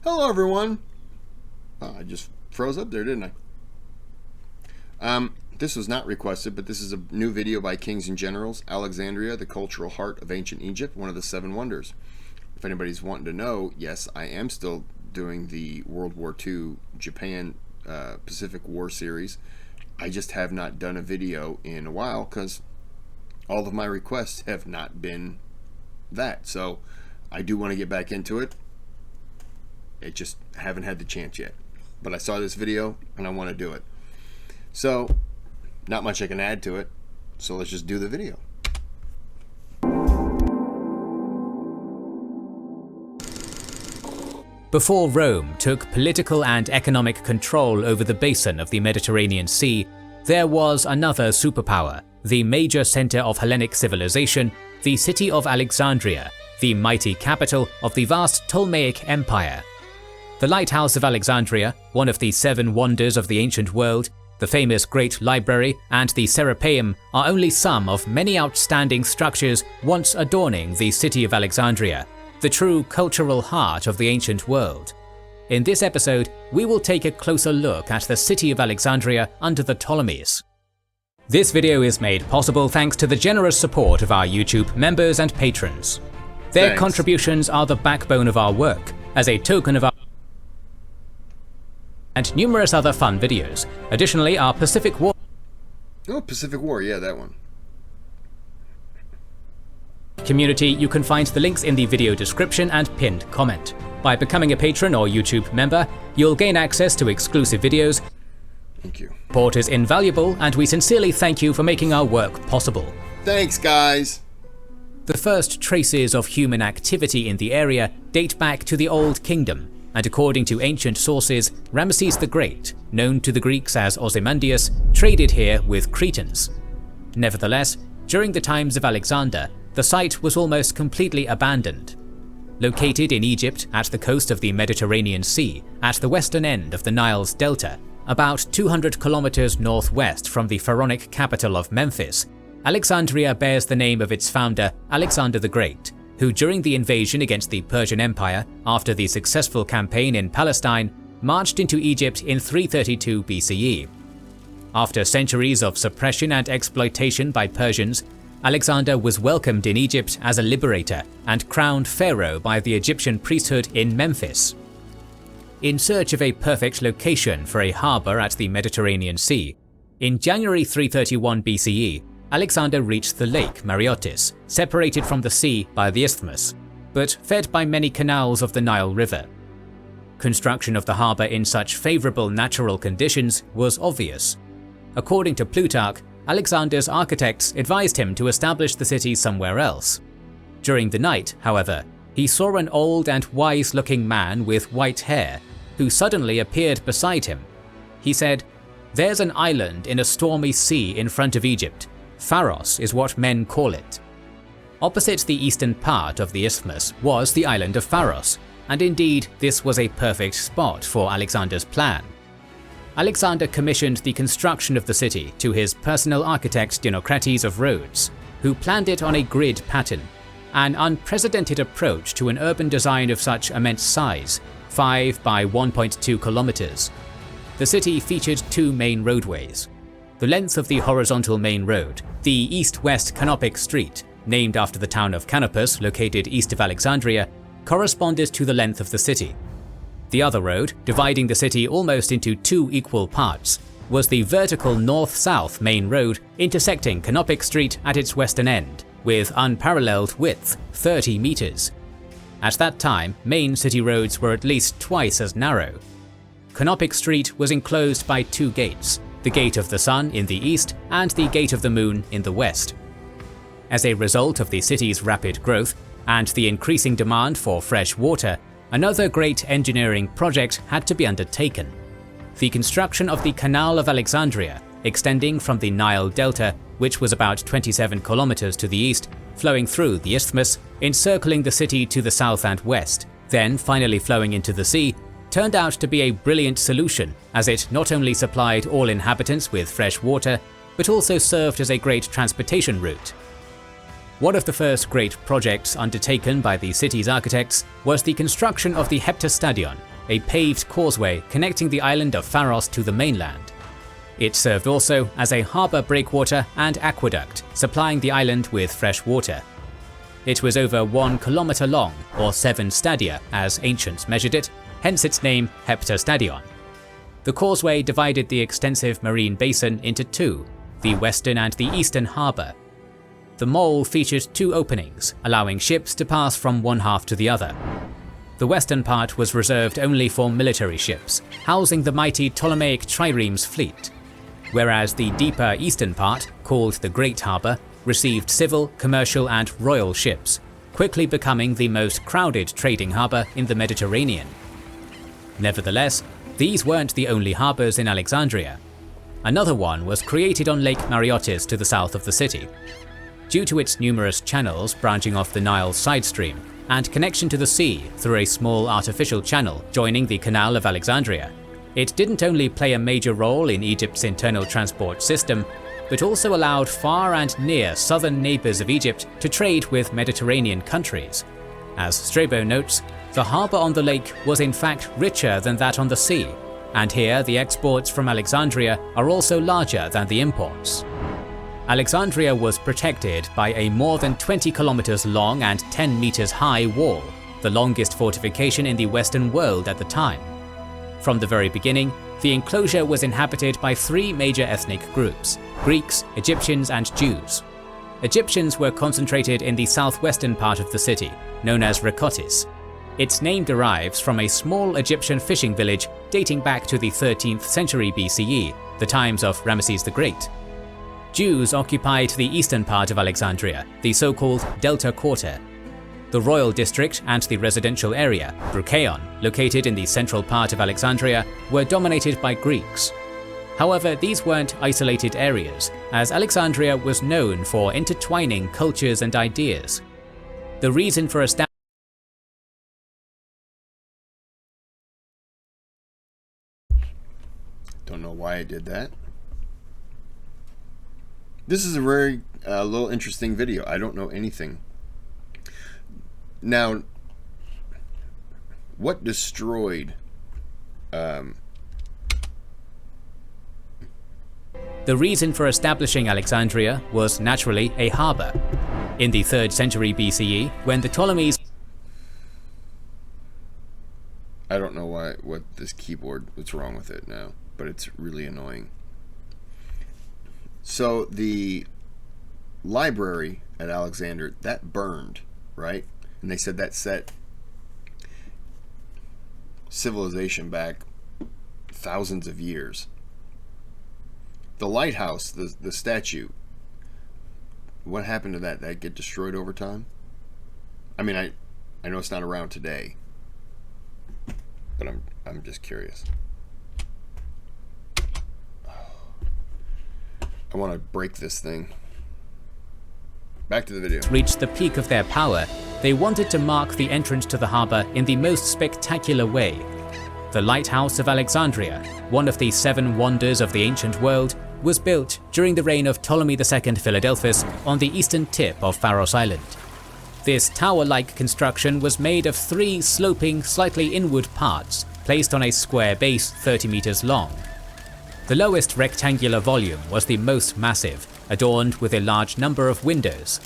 Hello, everyone. Oh, I just froze up there, didn't I? This was not requested, but this is a new video by Kings and Generals, Alexandria, the cultural heart of ancient Egypt, one of the 7 wonders. If anybody's wanting to know, yes, I am still doing the World War II Japan Pacific War series. I just have not done a video in a while because all of my requests have not been that. So I do want to get back into it. I just haven't had the chance yet. But I saw this video and I want to do it. So, not much I can add to it. So let's just do the video. Before Rome took political and economic control over the basin of the Mediterranean Sea, there was another superpower, the major center of Hellenic civilization, the city of Alexandria, the mighty capital of the vast Ptolemaic Empire. The Lighthouse of Alexandria, one of the 7 wonders of the ancient world, the famous Great Library, and the Serapeum are only some of many outstanding structures once adorning the city of Alexandria, the true cultural heart of the ancient world. In this episode, we will take a closer look at the city of Alexandria under the Ptolemies. This video is made possible thanks to the generous support of our YouTube members and patrons. Their contributions are the backbone of our work, as a token of our and numerous other fun videos. Additionally, our Pacific War Pacific War, yeah, that one. Community, you can find the links in the video description and pinned comment. By becoming a patron or YouTube member, you'll gain access to exclusive videos. Thank you. Support is invaluable, and we sincerely thank you for making our work possible. Thanks, guys. The first traces of human activity in the area date back to the Old Kingdom, and according to ancient sources, Ramesses the Great, known to the Greeks as Ozymandias, traded here with Cretans. Nevertheless, during the times of Alexander, the site was almost completely abandoned. Located in Egypt at the coast of the Mediterranean Sea, at the western end of the Nile's delta, about 200 kilometers northwest from the pharaonic capital of Memphis, Alexandria bears the name of its founder, Alexander the Great, who during the invasion against the Persian Empire after the successful campaign in Palestine, marched into Egypt in 332 BCE. After centuries of suppression and exploitation by Persians, Alexander was welcomed in Egypt as a liberator and crowned pharaoh by the Egyptian priesthood in Memphis. In search of a perfect location for a harbour at the Mediterranean Sea, in January 331 BCE, Alexander reached the lake Mareotis, separated from the sea by the isthmus, but fed by many canals of the Nile River. Construction of the harbour in such favourable natural conditions was obvious. According to Plutarch, Alexander's architects advised him to establish the city somewhere else. During the night, however, he saw an old and wise-looking man with white hair, who suddenly appeared beside him. He said, "There's an island in a stormy sea in front of Egypt. Pharos is what men call it." Opposite the eastern part of the isthmus was the island of Pharos, and indeed this was a perfect spot for Alexander's plan. Alexander commissioned the construction of the city to his personal architect Dinocrates of Rhodes, who planned it on a grid pattern, an unprecedented approach to an urban design of such immense size, 5 by 1.2 kilometers. The city featured 2 main roadways. The length of the horizontal main road, the east-west Canopic Street, named after the town of Canopus located east of Alexandria, corresponded to the length of the city. The other road, dividing the city almost into 2 equal parts, was the vertical north-south main road intersecting Canopic Street at its western end, with unparalleled width, 30 meters. At that time, main city roads were at least twice as narrow. Canopic Street was enclosed by 2 gates, the Gate of the Sun in the east and the Gate of the Moon in the west. As a result of the city's rapid growth and the increasing demand for fresh water, another great engineering project had to be undertaken: the construction of the Canal of Alexandria, extending from the Nile Delta, which was about 27 kilometers to the east, flowing through the isthmus, encircling the city to the south and west, then finally flowing into the sea, turned out to be a brilliant solution, as it not only supplied all inhabitants with fresh water, but also served as a great transportation route. One of the first great projects undertaken by the city's architects was the construction of the Heptastadion, a paved causeway connecting the island of Pharos to the mainland. It served also as a harbour breakwater and aqueduct, supplying the island with fresh water. It was over 1 kilometre long, or 7 stadia as ancients measured it, hence its name Heptastadion. The causeway divided the extensive marine basin into two, the western and the eastern harbour. The mole featured 2 openings, allowing ships to pass from one half to the other. The western part was reserved only for military ships, housing the mighty Ptolemaic triremes fleet, whereas the deeper eastern part, called the Great Harbour, received civil, commercial and royal ships, quickly becoming the most crowded trading harbour in the Mediterranean. Nevertheless, these weren't the only harbours in Alexandria. Another one was created on Lake Mareotis to the south of the city. Due to its numerous channels branching off the Nile's side stream, and connection to the sea through a small artificial channel joining the Canal of Alexandria, it didn't only play a major role in Egypt's internal transport system, but also allowed far and near southern neighbours of Egypt to trade with Mediterranean countries. As Strabo notes, the harbour on the lake was in fact richer than that on the sea, and here the exports from Alexandria are also larger than the imports. Alexandria was protected by a more than 20 kilometers long and 10 meters high wall, the longest fortification in the Western world at the time. From the very beginning, the enclosure was inhabited by 3 major ethnic groups: Greeks, Egyptians and Jews. Egyptians were concentrated in the southwestern part of the city, known as Rakotis. Its name derives from a small Egyptian fishing village dating back to the 13th century BCE, the times of Ramesses the Great. Jews occupied the eastern part of Alexandria, the so-called Delta Quarter. The royal district and the residential area, Brucheion, located in the central part of Alexandria, were dominated by Greeks. However, these weren't isolated areas, as Alexandria was known for intertwining cultures and ideas. The reason for establishing Don't know why I did that. This is a very little interesting video. I don't know anything. Now, what destroyed The reason for establishing Alexandria was naturally a harbour. In the 3rd century BCE, when the Ptolemies... I don't know what this keyboard, what's wrong with it now, but it's really annoying. So the library at Alexandria, that burned, right? And they said that set civilization back thousands of years. The lighthouse, the statue, what happened to that? Did that get destroyed over time? I mean, I know it's not around today, but I'm just curious. I want to break this thing. Back to the video. Reached the peak of their power, they wanted to mark the entrance to the harbour in the most spectacular way. The Lighthouse of Alexandria, one of the 7 wonders of the ancient world, was built during the reign of Ptolemy II Philadelphus on the eastern tip of Pharos Island. This tower-like construction was made of 3 sloping, slightly inward parts, placed on a square base 30 meters long. The lowest rectangular volume was the most massive, adorned with a large number of windows.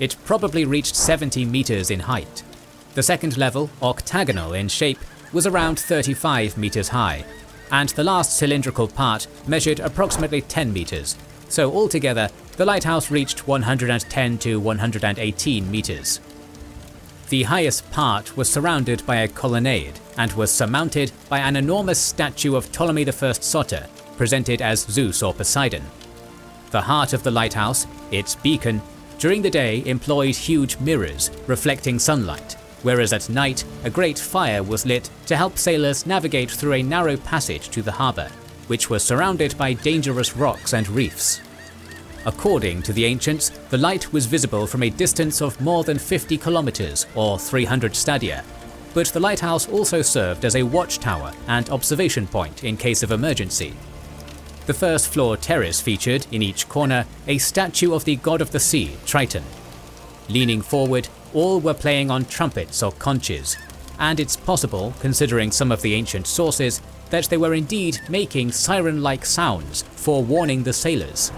It probably reached 70 meters in height. The second level, octagonal in shape, was around 35 meters high, and the last cylindrical part measured approximately 10 meters, so altogether the lighthouse reached 110 to 118 meters. The highest part was surrounded by a colonnade and was surmounted by an enormous statue of Ptolemy I Soter, presented as Zeus or Poseidon. The heart of the lighthouse, its beacon, during the day employed huge mirrors reflecting sunlight, whereas at night a great fire was lit to help sailors navigate through a narrow passage to the harbour, which was surrounded by dangerous rocks and reefs. According to the ancients, the light was visible from a distance of more than 50 kilometers or 300 stadia, but the lighthouse also served as a watchtower and observation point in case of emergency. The first floor terrace featured, in each corner, a statue of the god of the sea, Triton. Leaning forward, all were playing on trumpets or conches. and it's possible, considering some of the ancient sources, that they were indeed making siren-like sounds, forewarning the sailors.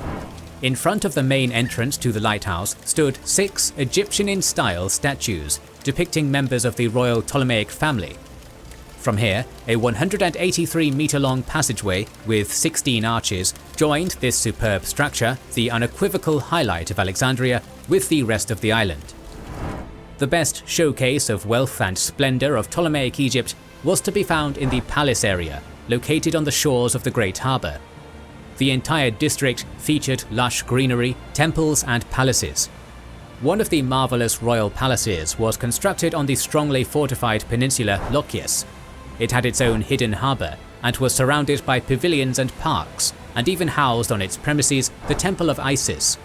In front of the main entrance to the lighthouse stood 6 Egyptian-in-style statues depicting members of the royal Ptolemaic family. From here, a 183-meter-long passageway with 16 arches joined this superb structure, the unequivocal highlight of Alexandria, with the rest of the island. The best showcase of wealth and splendor of Ptolemaic Egypt was to be found in the palace area, located on the shores of the Great Harbour. The entire district featured lush greenery, temples and palaces. One of the marvelous royal palaces was constructed on the strongly fortified peninsula Lokias. It had its own hidden harbour and was surrounded by pavilions and parks, and even housed on its premises the Temple of Isis.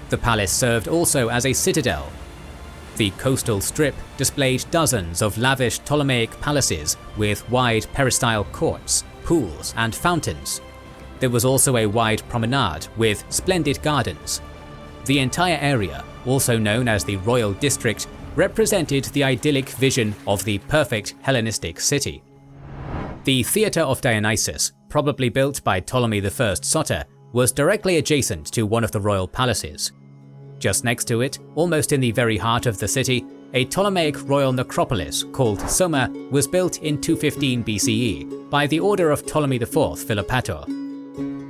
The palace served also as a citadel. The coastal strip displayed dozens of lavish Ptolemaic palaces with wide peristyle courts, pools and fountains. There was also a wide promenade with splendid gardens. The entire area, also known as the Royal District, represented the idyllic vision of the perfect Hellenistic city. The Theatre of Dionysus, probably built by Ptolemy I Soter, was directly adjacent to one of the royal palaces. Just next to it, almost in the very heart of the city, a Ptolemaic royal necropolis called Soma was built in 215 BCE by the order of Ptolemy IV Philopator.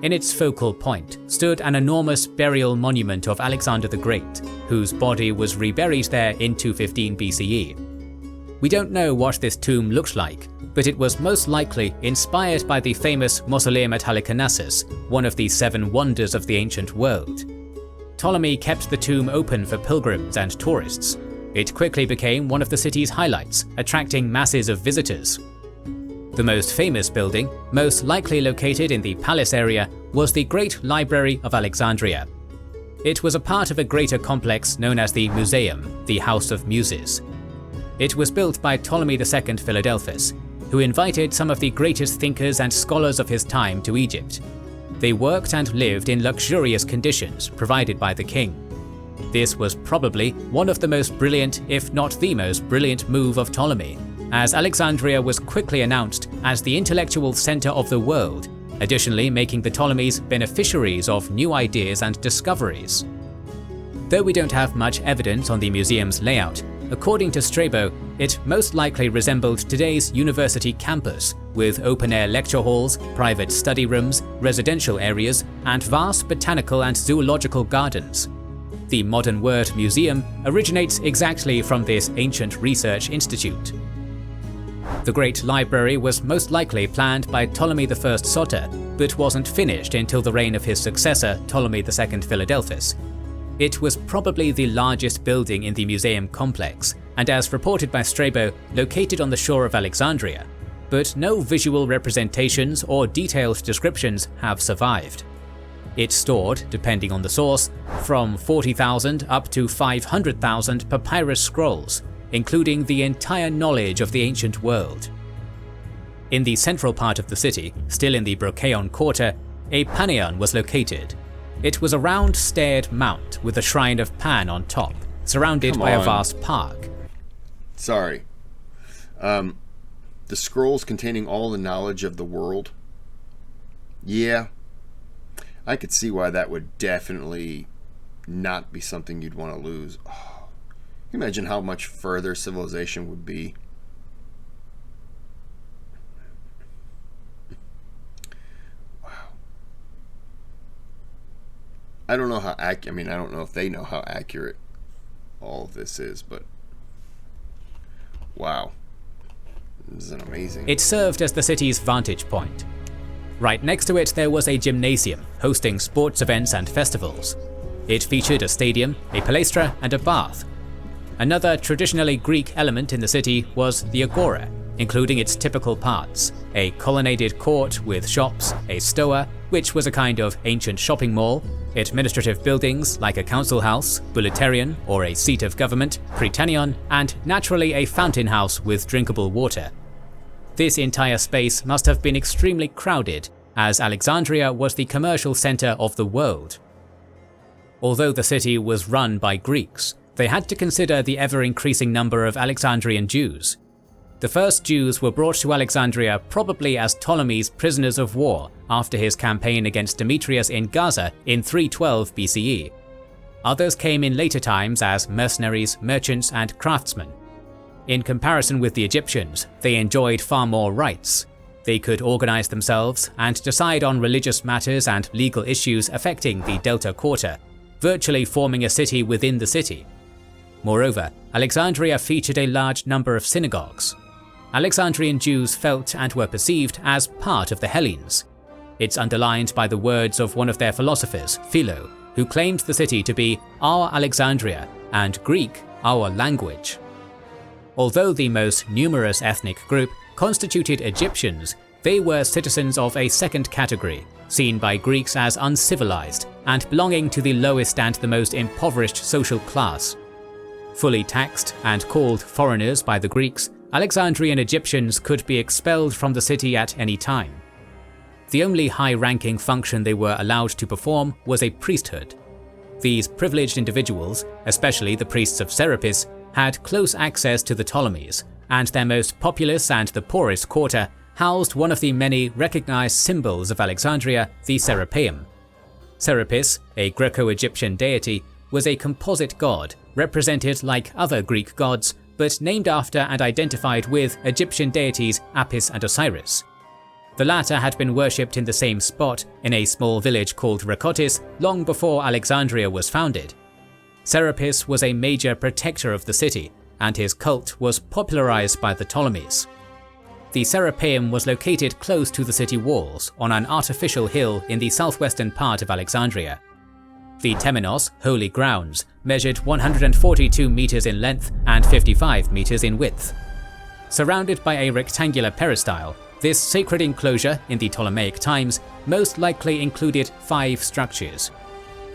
In its focal point stood an enormous burial monument of Alexander the Great, whose body was reburied there in 215 BCE. We don't know what this tomb looked like, but it was most likely inspired by the famous Mausoleum at Halicarnassus, one of the 7 wonders of the ancient world. Ptolemy kept the tomb open for pilgrims and tourists. It quickly became one of the city's highlights, attracting masses of visitors. The most famous building, most likely located in the palace area, was the Great Library of Alexandria. It was a part of a greater complex known as the Museum, the House of Muses. It was built by Ptolemy II Philadelphus, who invited some of the greatest thinkers and scholars of his time to Egypt. They worked and lived in luxurious conditions provided by the king. This was probably one of the most brilliant, if not the most brilliant move of Ptolemy, as Alexandria was quickly announced as the intellectual center of the world, additionally making the Ptolemies beneficiaries of new ideas and discoveries. Though we don't have much evidence on the museum's layout, according to Strabo, it most likely resembled today's university campus, with open-air lecture halls, private study rooms, residential areas, and vast botanical and zoological gardens. The modern word museum originates exactly from this ancient research institute. The Great Library was most likely planned by Ptolemy I Soter, but wasn't finished until the reign of his successor, Ptolemy II Philadelphus. It was probably the largest building in the museum complex, and as reported by Strabo, located on the shore of Alexandria, but no visual representations or detailed descriptions have survived. It stored, depending on the source, from 40,000 up to 500,000 papyrus scrolls, including the entire knowledge of the ancient world. In the central part of the city, still in the Brochéon Quarter, a Pantheon was located. It was a round staired mount with a shrine of Pan on top, surrounded by a vast park. Sorry. The scrolls containing all the knowledge of the world. Yeah. I could see why that would definitely not be something you'd want to lose. Oh, can you imagine how much further civilization would be? Wow. I don't know how I don't know if they know how accurate all of this is, but wow. This is amazing. It served as the city's vantage point. Right next to it there was a gymnasium hosting sports events and festivals. It featured a stadium, a palaestra, and a bath. Another traditionally Greek element in the city was the agora, including its typical parts: a colonnaded court with shops, a stoa, which was a kind of ancient shopping mall, administrative buildings like a council house, bouleuterion, or a seat of government, prytanion, and naturally a fountain house with drinkable water. This entire space must have been extremely crowded, as Alexandria was the commercial center of the world. Although the city was run by Greeks, they had to consider the ever-increasing number of Alexandrian Jews. The first Jews were brought to Alexandria probably as Ptolemy's prisoners of war after his campaign against Demetrius in Gaza in 312 BCE. Others came in later times as mercenaries, merchants, and craftsmen. In comparison with the Egyptians, they enjoyed far more rights. They could organize themselves and decide on religious matters and legal issues affecting the Delta Quarter, virtually forming a city within the city. Moreover, Alexandria featured a large number of synagogues. Alexandrian Jews felt and were perceived as part of the Hellenes. It's underlined by the words of one of their philosophers, Philo, who claimed the city to be our Alexandria and Greek our language. Although the most numerous ethnic group constituted Egyptians, they were citizens of a second category, seen by Greeks as uncivilized and belonging to the lowest and the most impoverished social class. Fully taxed and called foreigners by the Greeks, Alexandrian Egyptians could be expelled from the city at any time. The only high-ranking function they were allowed to perform was a priesthood. These privileged individuals, especially the priests of Serapis, had close access to the Ptolemies, and their most populous and the poorest quarter housed one of the many recognized symbols of Alexandria, the Serapeum. Serapis, a Greco-Egyptian deity, was a composite god, represented like other Greek gods, but named after and identified with Egyptian deities Apis and Osiris. The latter had been worshipped in the same spot in a small village called Rakotis long before Alexandria was founded. Serapis was a major protector of the city, and his cult was popularized by the Ptolemies. The Serapeum was located close to the city walls on an artificial hill in the southwestern part of Alexandria. The temenos, holy grounds, measured 142 meters in length and 55 meters in width. Surrounded by a rectangular peristyle, this sacred enclosure in the Ptolemaic times most likely included 5 structures.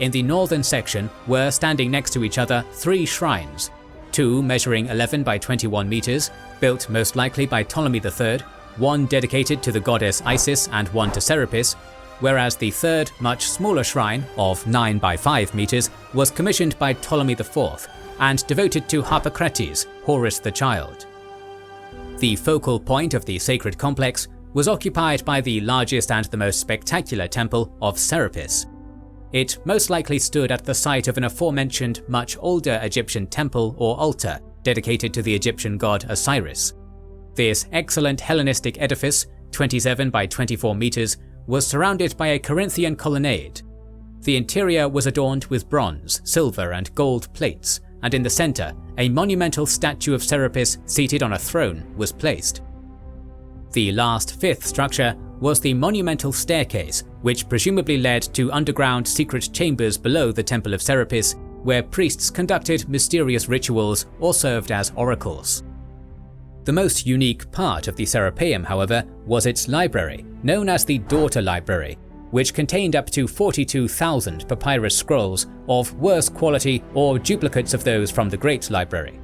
In the northern section were standing next to each other 3 shrines, 2 measuring 11 by 21 meters, built most likely by Ptolemy III, one dedicated to the goddess Isis and one to Serapis, whereas the third, much smaller shrine of 9 by 5 meters was commissioned by Ptolemy IV and devoted to Harpocrates, Horus the Child. The focal point of the sacred complex was occupied by the largest and the most spectacular temple of Serapis. It most likely stood at the site of an aforementioned much older Egyptian temple or altar dedicated to the Egyptian god Osiris. This excellent Hellenistic edifice, 27 by 24 meters, was surrounded by a Corinthian colonnade. The interior was adorned with bronze, silver, and gold plates, and in the center, a monumental statue of Serapis seated on a throne was placed. The last 5th structure was the monumental staircase, which presumably led to underground secret chambers below the Temple of Serapis, where priests conducted mysterious rituals or served as oracles. The most unique part of the Serapeum, however, was its library, known as the Daughter Library, which contained up to 42,000 papyrus scrolls of worse quality or duplicates of those from the Great Library.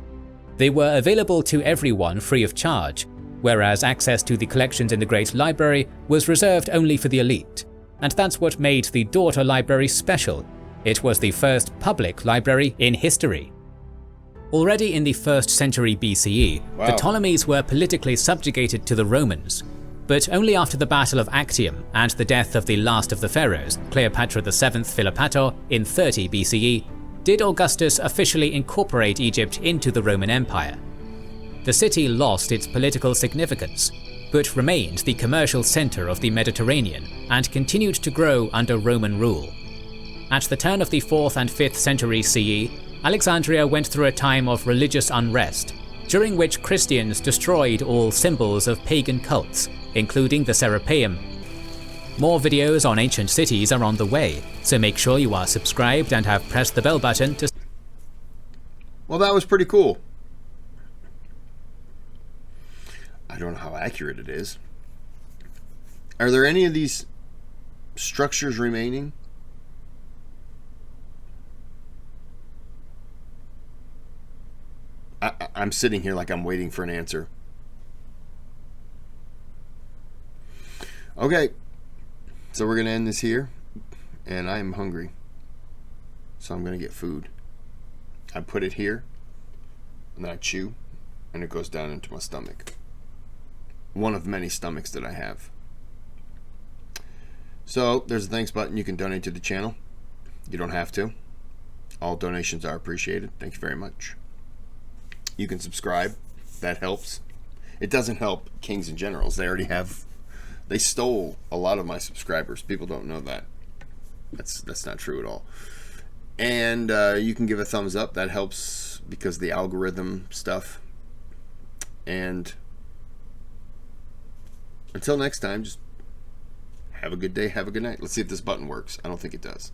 They were available to everyone free of charge, whereas access to the collections in the Great Library was reserved only for the elite. And that's what made the Daughter Library special. It was the first public library in history. Already in the 1st century BCE, the Ptolemies were politically subjugated to the Romans. But only after the Battle of Actium and the death of the last of the pharaohs, Cleopatra VII Philopator, in 30 BCE, did Augustus officially incorporate Egypt into the Roman Empire. The city lost its political significance, but remained the commercial center of the Mediterranean and continued to grow under Roman rule. At the turn of the 4th and 5th century CE, Alexandria went through a time of religious unrest, during which Christians destroyed all symbols of pagan cults, including the Serapeum. More videos on ancient cities are on the way, so make sure you are subscribed and have pressed the bell button to... Well, that was pretty cool. I don't know how accurate it is. Are there any of these structures remaining? I'm sitting here like I'm waiting for an answer. Okay, so we're going to end this here, and I am hungry, so I'm going to get food. I put it here, and then I chew, and it goes down into my stomach. one of many stomachs that I have. So there's a thanks button. You can donate to the channel. You don't have to. All donations are appreciated. Thank you very much. You can subscribe. That helps. It doesn't help Kings and Generals. They stole a lot of my subscribers. People don't know that. That's not true at all. And you can give a thumbs up. That helps because of the algorithm stuff. And until next time, just have a good day, have a good night. Let's see if this button works. I don't think it does.